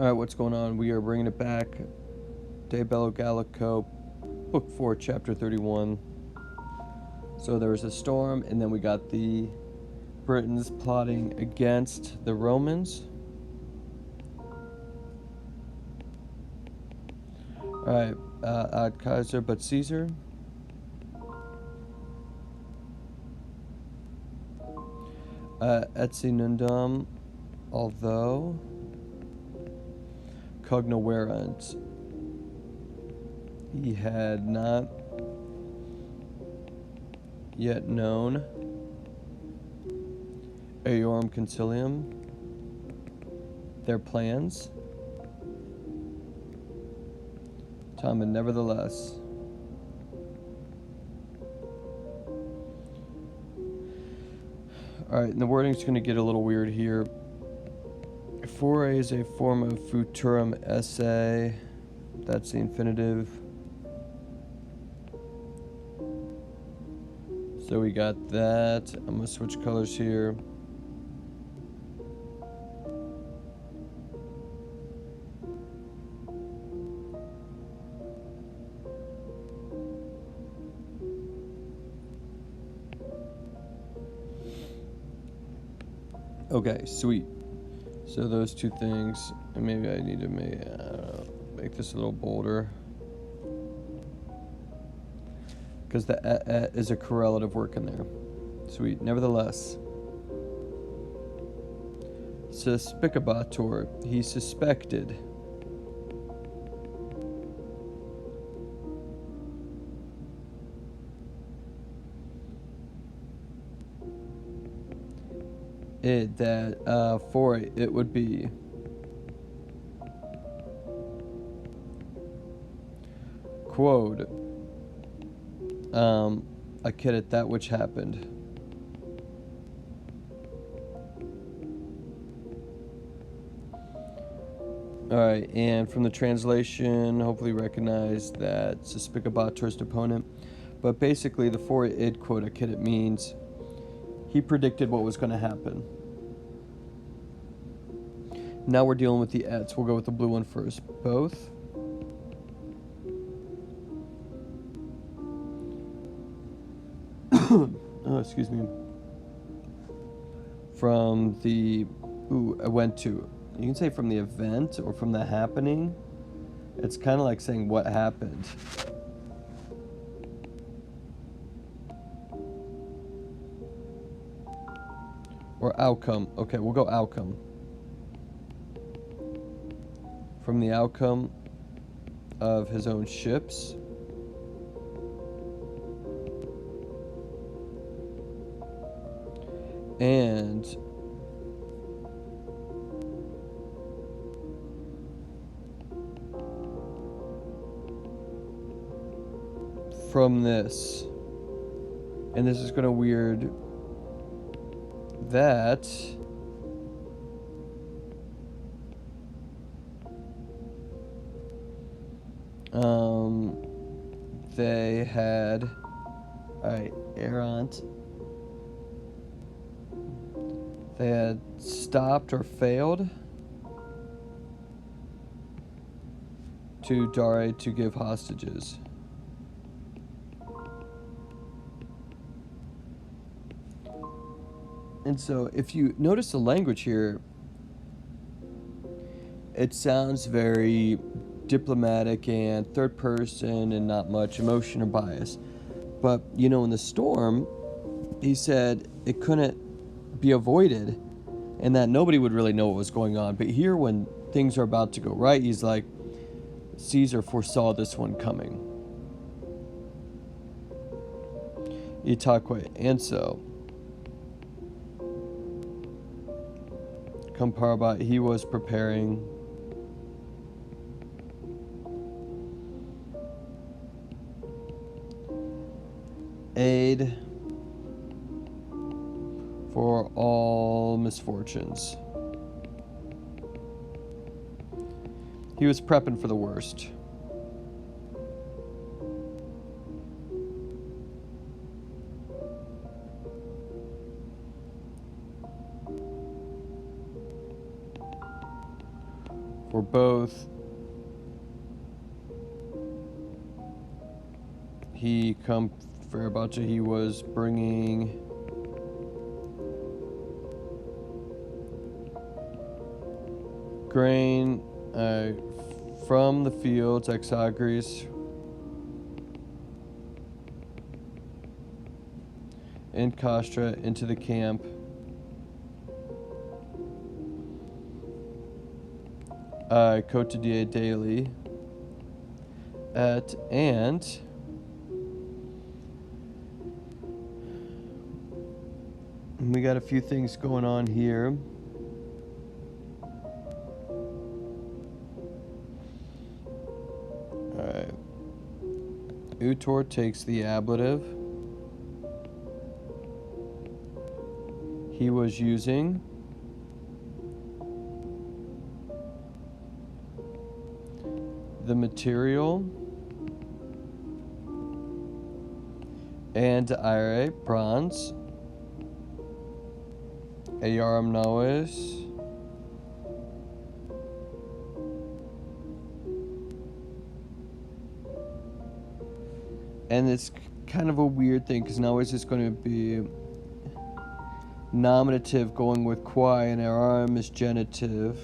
Alright, what's going on? We are bringing it back. De Bello Gallico, Book 4, Chapter 31. So there was a storm, and then we got the Britons plotting against the Romans. Alright, ad Kaiser but Caesar. Etsi Nundum, although cognoverant, he had not yet known Eorum Concilium, their plans. Tom, and nevertheless, alright, and the wording's going to get a little weird here. Fore is a form of futurum esse. That's the infinitive. So we got that. I'm going to switch colors here. Okay, sweet. So those two things, and maybe I need to make this a little bolder, because the is a correlative working there. Sweet. Nevertheless, suspicabator, he suspected. It that for it would be quote I kid at that which happened. Alright, and from the translation, hopefully recognize that suspicabator's opponent. But basically, the for id quote I kid it means he predicted what was going to happen. Now we're dealing with the ets. We'll go with the blue one first. Both. Oh, excuse me. From the... Ooh, I went to... You can say from the event or from the happening. It's kind of like saying what happened. Or outcome. Okay, we'll go outcome. From the outcome of his own ships. And from this, and this is going to weird that they had, alright, errant, they had stopped or failed to Dare to give hostages. And so if you notice the language here, it sounds very diplomatic and third person and not much emotion or bias. But, you know, in the storm, he said it couldn't be avoided and that nobody would really know what was going on. But here, when things are about to go right, he's like, Caesar foresaw this one coming. Itaque, and so Comparabat, he was preparing aid for all misfortunes. He was prepping for the worst. or both. He come Fenerbahce, he was bringing grain from the fields, Exagris, in Castra into the camp. Cotidier daily. And we got a few things going on here. Alright. Utor takes the ablative. He was using the material and Ire, bronze, Ayaram Nawis, and it's kind of a weird thing because Nawis is going to be nominative going with Kwai, and Ayaram is genitive.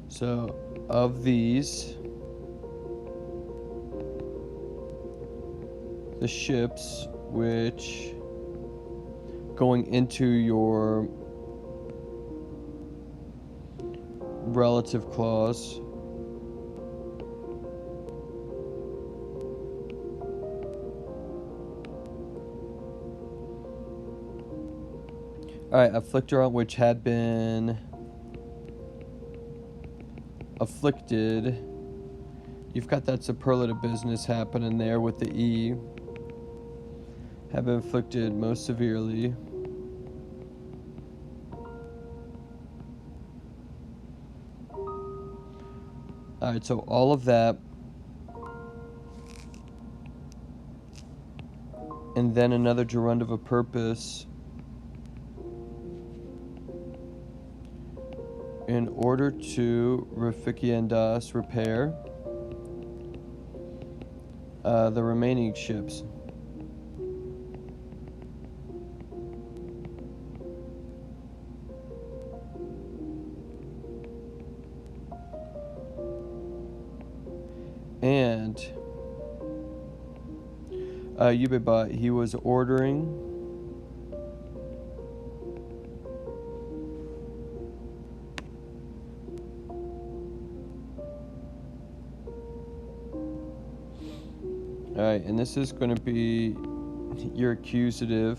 So, of these, the ships which going into your relative clause, alright, afflictor, which had been afflicted. You've got that superlative business happening there with the E. Have been afflicted most severely. Alright, so all of that. And then another gerund of a purpose. In order to reficiendas, repair the remaining ships. And Yubeba, he was ordering alright, and this is going to be your accusative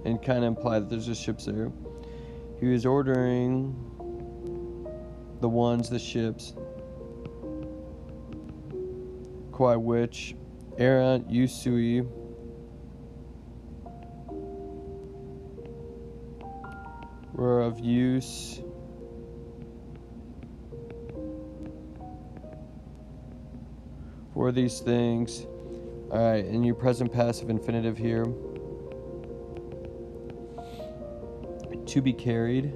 and kind of imply that there's just ships there. He was ordering the ships, Kwai which, Aaron, Yusui, were of use for these things. Alright, and your present passive infinitive here. To be carried.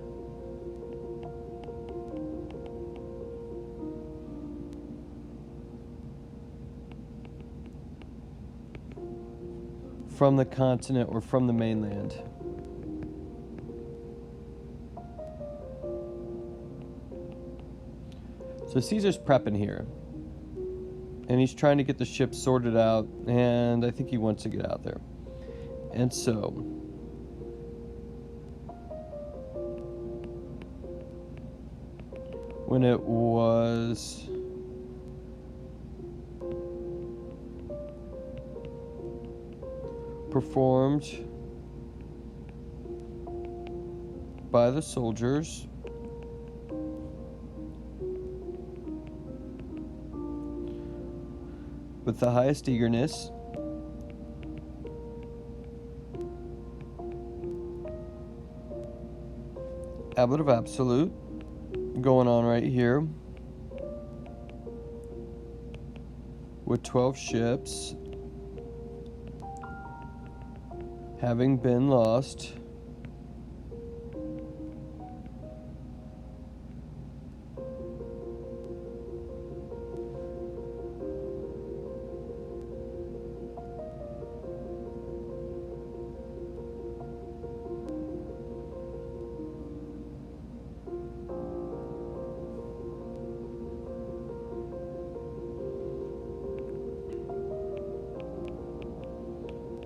From the continent or from the mainland. So Caesar's prepping here. And he's trying to get the ship sorted out, and I think he wants to get out there. And so when it was performed by the soldiers, with the highest eagerness, ablative absolute going on right here with 12 ships having been lost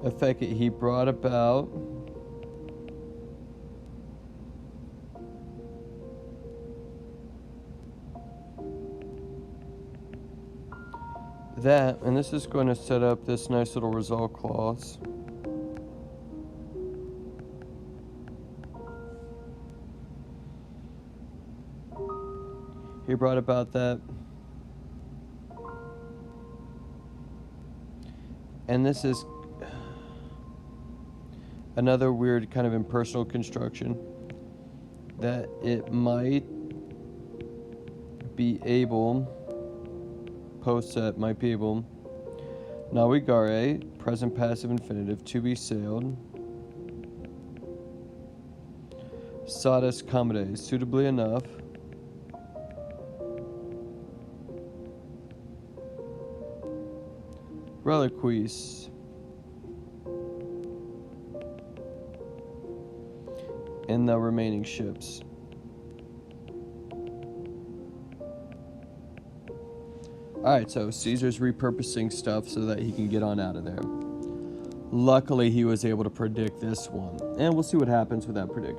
effect he brought about that, and this is going to set up this nice little result clause. He brought about that, and this is another weird kind of impersonal construction, that it might be able, post set might be able, navigare, present passive infinitive, to be sailed, satis comede, suitably enough, reliquis, in the remaining ships. Alright, so Caesar's repurposing stuff so that he can get on out of there. Luckily, he was able to predict this one. And we'll see what happens with that prediction.